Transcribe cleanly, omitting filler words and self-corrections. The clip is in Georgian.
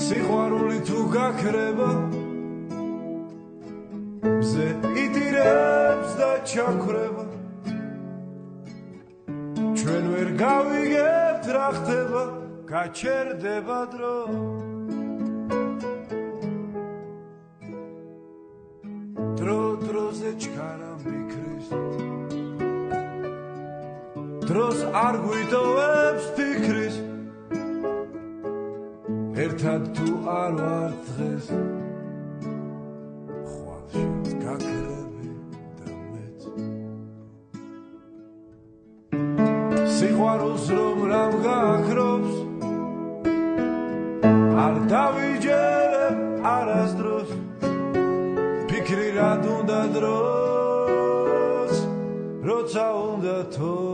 სიყვარული თუ გაქრება მზე იტირებს და ჩაქრება ჩვენ ვერ გავიგებთ რა ხდება გაჩერდება დრო დროზე ჩქარა მიქრის დროს არ გვიტოვებს ფიქრის ერთად თუ არ ვარ დღეს ხვალშიც გაქრები და მეც სიყვარულს რომ რამ გაქრობს არ დავიჯერებ არასდროს ფიქრი რად უნდა დროს როცა უნდა თო